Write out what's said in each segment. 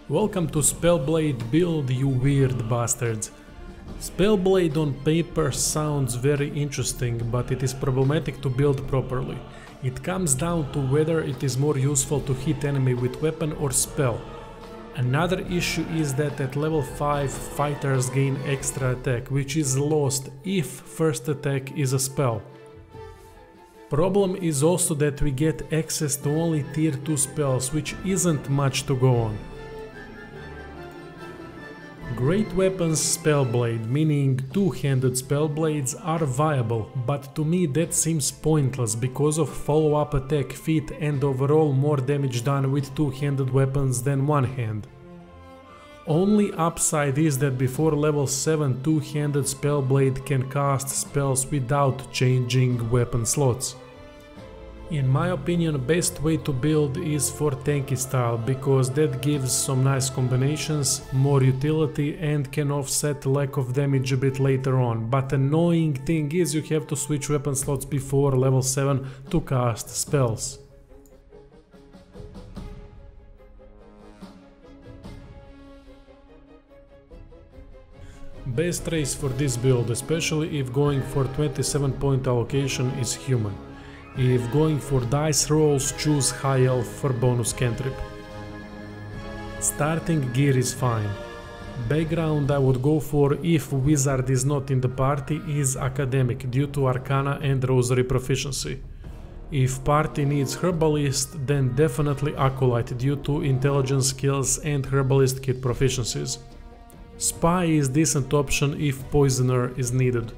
Welcome to Spellblade build, you weird bastards. Spellblade on paper sounds very interesting, but it is problematic to build properly. It comes down to whether it is more useful to hit enemy with weapon or spell. Another issue is that at level 5 fighters gain extra attack, which is lost if first attack is a spell. Problem is also that we get access to only tier 2 spells, which isn't much to go on. Great weapons Spellblade, meaning two-handed Spellblades, are viable, but to me that seems pointless because of follow-up attack feat and overall more damage done with two-handed weapons than one hand. Only upside is that before level 7 two-handed Spellblade can cast spells without changing weapon slots. In my opinion, best way to build is for tanky style, because that gives some nice combinations, more utility and can offset lack of damage a bit later on, but annoying thing is you have to switch weapon slots before level 7 to cast spells. Best race for this build, especially if going for 27 point allocation, is human. If going for dice rolls, choose high elf for bonus cantrip. Starting gear is fine. Background I would go for if wizard is not in the party is academic due to arcana and rosary proficiency. If party needs herbalist, then definitely acolyte due to intelligence skills and herbalist kit proficiencies. Spy is decent option if poisoner is needed.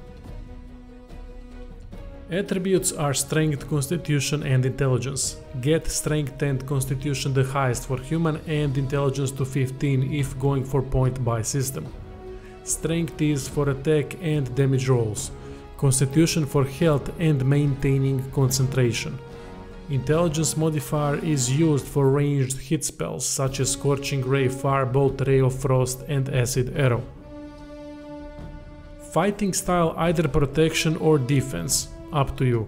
Attributes are Strength, Constitution and Intelligence. Get Strength and Constitution the highest for human and Intelligence to 15 if going for point buy system. Strength is for attack and damage rolls. Constitution for health and maintaining concentration. Intelligence modifier is used for ranged hit spells such as Scorching Ray, Firebolt, Ray of Frost and Acid Arrow. Fighting style either protection or defense. Up to you.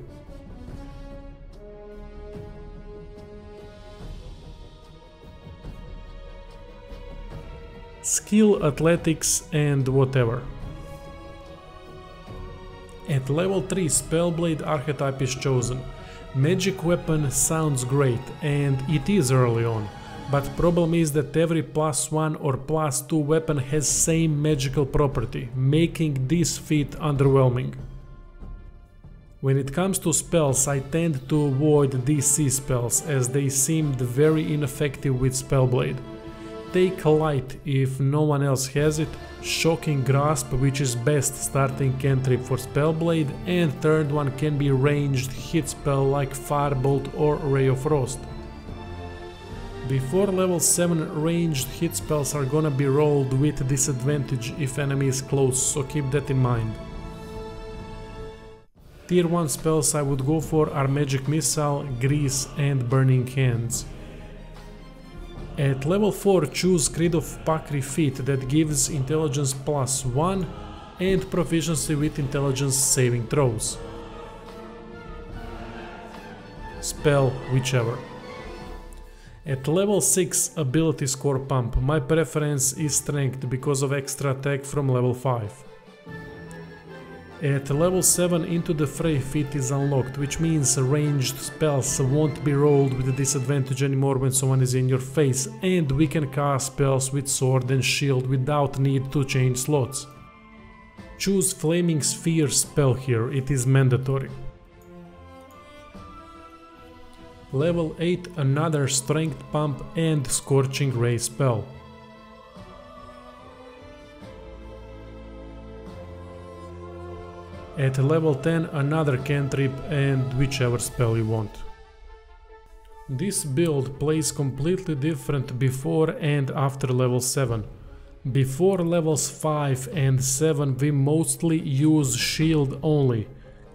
Skill, athletics and whatever. At level 3 Spellblade archetype is chosen. Magic weapon sounds great and it is early on, but problem is that every +1 or +2 weapon has same magical property, making this feat underwhelming. When it comes to spells, I tend to avoid DC spells as they seemed very ineffective with Spellblade. Take Light if no one else has it, Shocking Grasp, which is best starting cantrip for Spellblade, and third one can be ranged hit spell like Firebolt or Ray of Frost. Before level 7 ranged hit spells are gonna be rolled with disadvantage if enemy is close, so keep that in mind. Tier 1 spells I would go for are Magic Missile, Grease and Burning Hands. At level 4 choose Creed of Pakri feat that gives intelligence +1 and proficiency with intelligence saving throws. Spell whichever. At level 6 ability score pump, my preference is strength because of extra attack from level 5. At level 7 Into the Fray feat is unlocked, which means ranged spells won't be rolled with disadvantage anymore when someone is in your face, and we can cast spells with sword and shield without need to change slots. Choose Flaming Sphere spell here, it is mandatory. Level 8 another Strength Pump and Scorching Ray spell. At level 10 another cantrip and whichever spell you want. This build plays completely different before and after level 7. Before levels 5 and 7 we mostly use shield only,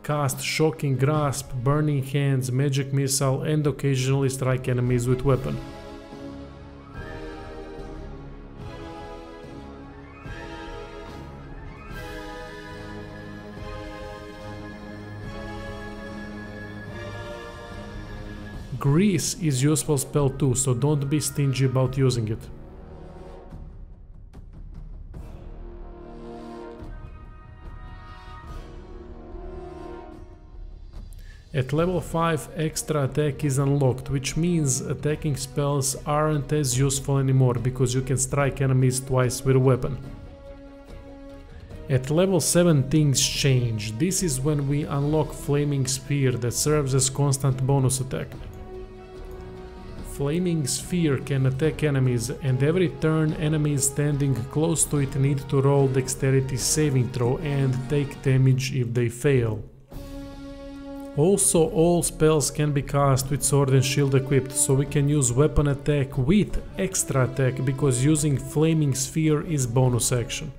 cast Shocking Grasp, Burning Hands, Magic Missile and occasionally strike enemies with weapon. Grease is useful spell too, so don't be stingy about using it. At level 5 extra attack is unlocked, which means attacking spells aren't as useful anymore because you can strike enemies twice with a weapon. At level 7 things change. This is when we unlock Flaming Sphere that serves as constant bonus attack. Flaming Sphere can attack enemies, and every turn enemies standing close to it need to roll dexterity saving throw and take damage if they fail. Also, all spells can be cast with sword and shield equipped, so we can use weapon attack with extra attack because using Flaming Sphere is bonus action.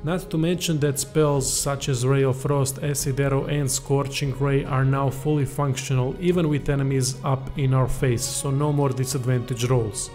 Not to mention that spells such as Ray of Frost, Acid Arrow and Scorching Ray are now fully functional even with enemies up in our face, so no more disadvantage rolls.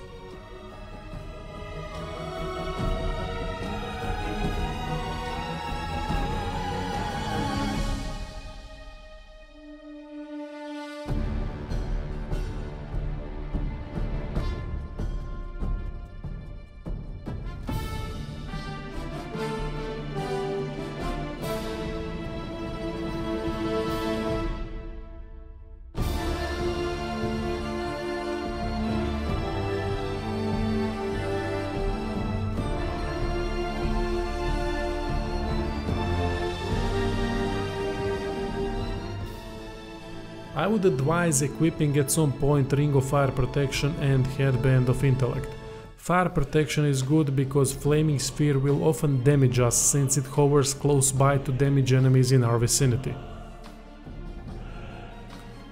I would advise equipping at some point Ring of Fire Protection and Headband of Intellect. Fire Protection is good because Flaming Sphere will often damage us since it hovers close by to damage enemies in our vicinity.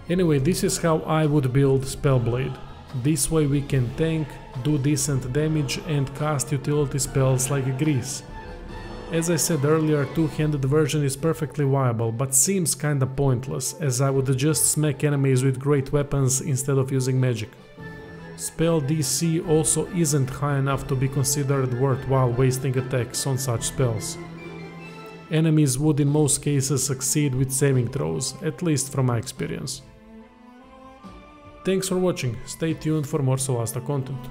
Anyway, this is how I would build Spellblade. This way we can tank, do decent damage and cast utility spells like Grease. As I said earlier, two-handed version is perfectly viable, but seems kinda pointless, as I would just smack enemies with great weapons instead of using magic. Spell DC also isn't high enough to be considered worthwhile wasting attacks on such spells. Enemies would in most cases succeed with saving throws, at least from my experience. Thanks for watching, stay tuned for more SOLASTA content.